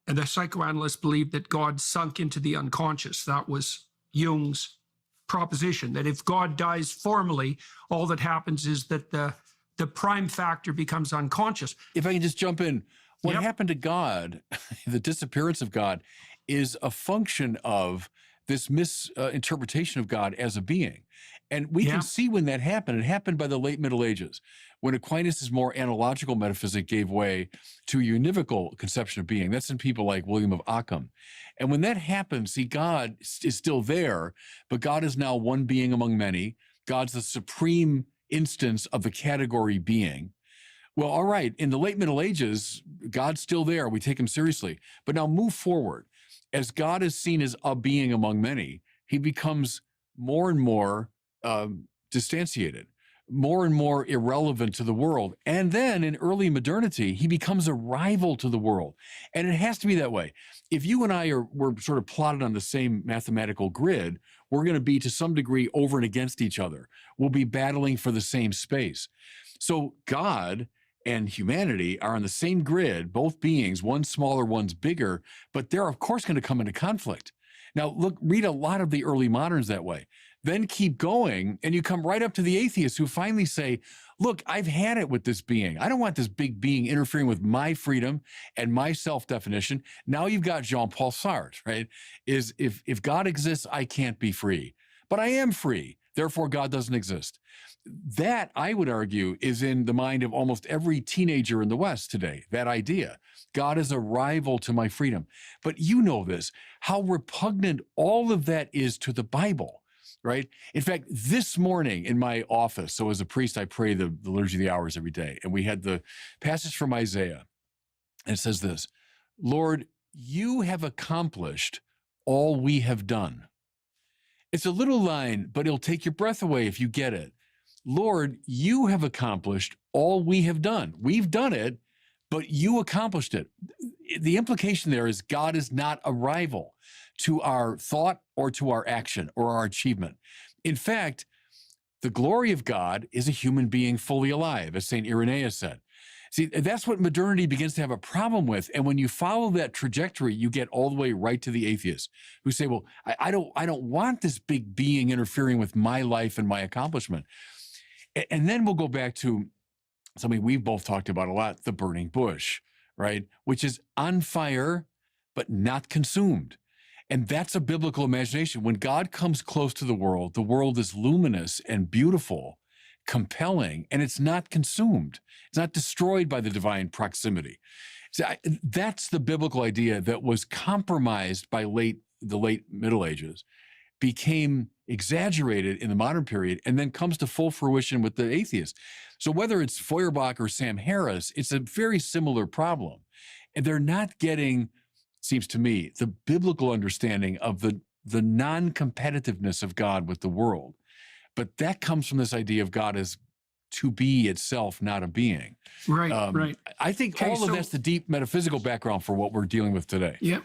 And the psychoanalysts believed that God sunk into the unconscious. That was Jung's proposition, that if God dies formally, all that happens is that the prime factor becomes unconscious. If I can just jump in, what Yep. happened to God, the disappearance of God, is a function of this misinterpretation of God as a being. And we Yeah. can see when that happened. It happened by the late Middle Ages, when Aquinas' more analogical metaphysic gave way to a univocal conception of being. That's in people like William of Ockham. And when that happens, see, God is still there, but God is now one being among many. God's the supreme instance of the category being. Well, all right, in the late Middle Ages, God's still there. We take him seriously. But now move forward. As God is seen as a being among many, he becomes more and more distantiated, more and more irrelevant to the world. And then in early modernity, he becomes a rival to the world. And it has to be that way. If you and I were sort of plotted on the same mathematical grid, we're going to be to some degree over and against each other. We'll be battling for the same space. So God and humanity are on the same grid, both beings, one's smaller, one's bigger, but they're of course going to come into conflict. Now, look, read a lot of the early moderns that way. Then keep going, and you come right up to the atheists who finally say, look, I've had it with this being. I don't want this big being interfering with my freedom and my self-definition. Now you've got Jean-Paul Sartre, right? Is if God exists, I can't be free. But I am free. Therefore, God doesn't exist. That, I would argue, is in the mind of almost every teenager in the West today, that idea. God is a rival to my freedom. But you know this, how repugnant all of that is to the Bible, right? In fact, this morning in my office, so as a priest, I pray the Liturgy of the Hours every day, and we had the passage from Isaiah, and it says this, Lord, you have accomplished all we have done. It's a little line, but it'll take your breath away if you get it. Lord, you have accomplished all we have done. We've done it, but you accomplished it. The implication there is God is not a rival to our thought or to our action or our achievement. In fact, the glory of God is a human being fully alive, as St. Irenaeus said. See, that's what modernity begins to have a problem with. And when you follow that trajectory, you get all the way right to the atheists who say, well, I don't want this big being interfering with my life and my accomplishment. And then we'll go back to something we've both talked about a lot, the burning bush, right? Which is on fire, but not consumed. And that's a biblical imagination. When God comes close to the world is luminous and beautiful, compelling, and it's not consumed. It's not destroyed by the divine proximity. So that's the biblical idea that was compromised by the late Middle Ages, became exaggerated in the modern period, and then comes to full fruition with the atheists. So whether it's Feuerbach or Sam Harris, it's a very similar problem. And they're not getting, seems to me, the biblical understanding of the non-competitiveness of God with the world. But that comes from this idea of God as to be itself, not a being. Right, right. I think all of that's the deep metaphysical background for what we're dealing with today. Yeah.